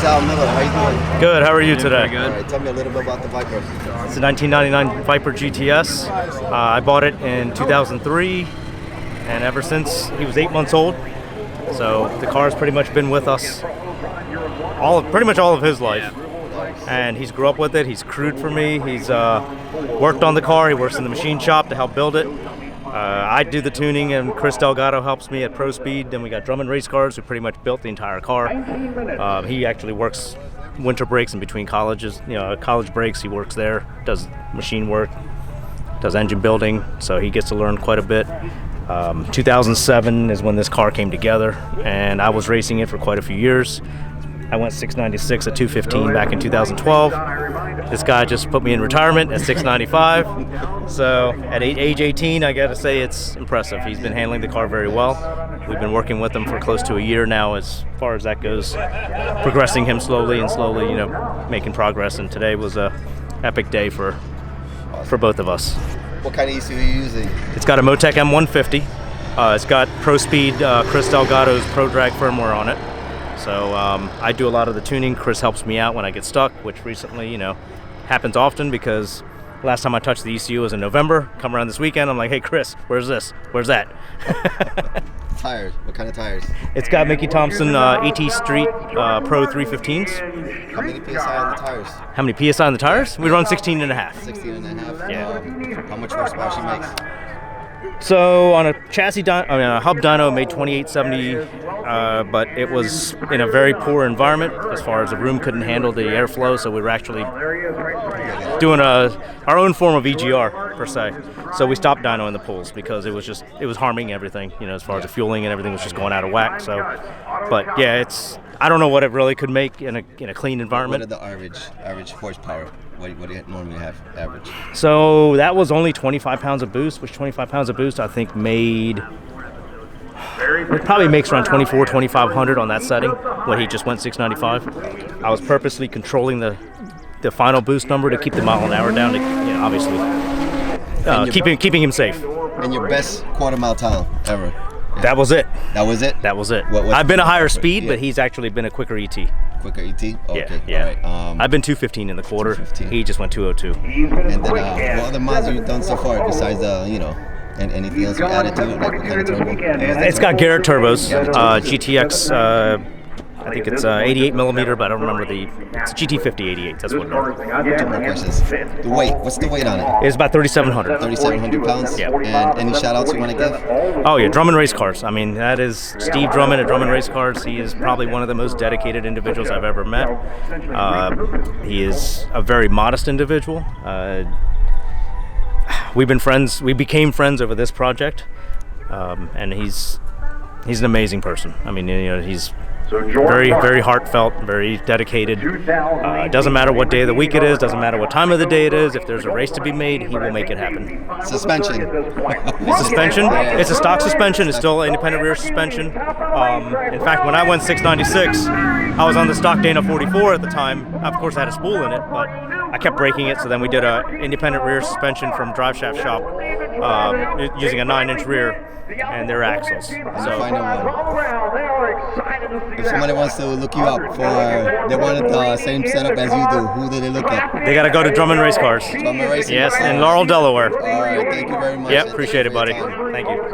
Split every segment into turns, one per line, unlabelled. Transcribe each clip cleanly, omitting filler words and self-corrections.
Sal Miller. How you doing?
Good. How are you today?
All right, tell me a little bit about the Viper.
It's a 1999 Viper GTS. I bought it in 2003, and ever since he was 8 months old. So the car's pretty much been with us pretty much all of his life. And he's grew up with it. He's crewed for me. He's worked on the car. He works in the machine shop to help build it. I do the tuning, and Chris Delgado helps me at Pro Speed. Then we got Drummond Race Cars, who pretty much built the entire car. He actually works winter breaks in between colleges. College breaks, he works there, does machine work, does engine building, so he gets to learn quite a bit. 2007 is when this car came together, and I was racing it for quite a few years. I went 696 at 215 back in 2012. This guy just put me in retirement at 695. So at age 18, I got to say it's impressive. He's been handling the car very well. We've been working with him for close to a year now as far as that goes, progressing him slowly, making progress. And today was a epic day for both of us.
What kind of ECU are you using?
It's got a Motec M150. It's got Pro Speed, Chris Delgado's Pro Drag firmware on it. So I do a lot of the tuning. Chris helps me out when I get stuck, which recently, happens often because last time I touched the ECU was in November. Come around this weekend, I'm like, hey, Chris, where's this? Where's that?
Tires. What kind of tires?
It's got Mickey Thompson ET Street Pro 315s.
How many PSI on the tires?
How many PSI on the tires? We run 16 and a half.
16 and a half?
Yeah.
How much horsepower she makes?
So on a a hub dyno, it made 2870, but it was in a very poor environment as far as the room couldn't handle the airflow, so we were actually doing our own form of EGR per se. So we stopped dyno in the pools because it was harming everything, as far as the fueling and everything was just going out of whack. So, but yeah, I don't know what it really could make in a clean environment.
What are the average horsepower? What do you normally have average?
So that was only 25 pounds of boost, which 25 pounds of boost I think it probably makes around 2,500 on that setting when he just went 695. I was purposely controlling the final boost number to keep the mile an hour down to, obviously, keeping him safe.
And your best quarter mile time ever?
That was it.
That was it?
That was it.
What
I've been a higher speed, but he's actually been a quicker ET.
Quicker ET? Okay.
Yeah.
All right.
I've been 215 in the quarter.
215.
He just went 202.
And then what other mods have you done so far besides and anything else you added to it? Like what kind of turbo?
It's got Garrett turbos. GTX. I think it's 88 millimeter, but I don't remember it's GT50 88. That's what it is.
Two more questions. The weight. What's the weight on it?
It's about 3,700.
3,700 pounds?
Yeah.
And any shout outs you want to give?
Oh, yeah. Drummond Race Cars. I mean, that is Steve Drummond at Drummond Race Cars. He is probably one of the most dedicated individuals I've ever met. He is a very modest individual. We've been friends. We became friends over this project. And he's an amazing person. I mean, he's very, very heartfelt, very dedicated. Doesn't matter what day of the week it is, doesn't matter what time of the day it is. If there's a race to be made, he will make it happen.
Suspension.
Suspension? It's a stock suspension. It's still independent rear suspension. In fact, when I went 696, I was on the stock Dana 44 at the time. Of course, I had a spool in it, but I kept breaking it. So then we did a independent rear suspension from Drive Shaft Shop using a 9-inch rear and their axles. So
if somebody wants to look you up they wanted the same setup as you do, who do they look at?
They got to go to Drummond Race Cars.
Drummond Racing.
Yes, in Laurel, Delaware.
All right, thank you very much.
Yep, appreciate it, buddy. Thank you. It's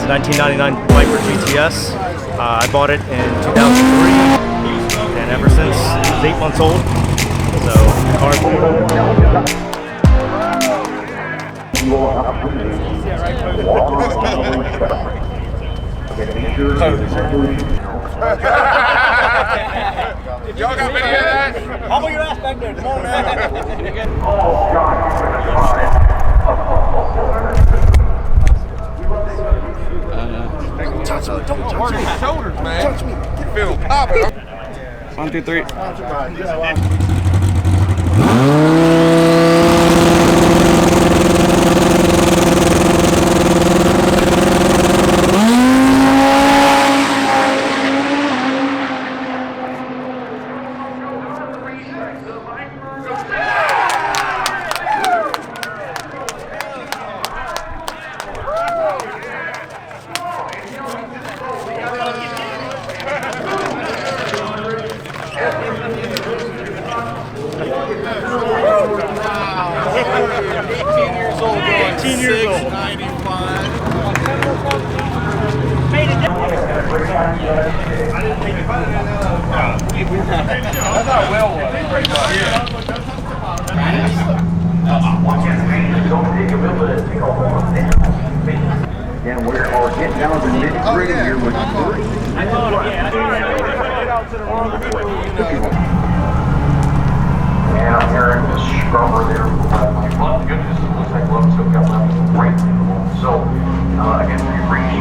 a 1999 Viper GTS. I bought it in 2003, and ever since it was 8 months old. So the car's
Y'all got video of that?
Humble your ass back there. Come on, man.
Touch me, don't touch me. Shoulders, man. Touch me. Feel popping.
1, 2, 3.
or get down to the nitty-gritty here with 3. And I'm hearing this scrubber there. My goodness, it looks like Love's still got left great. So, again, we appreciate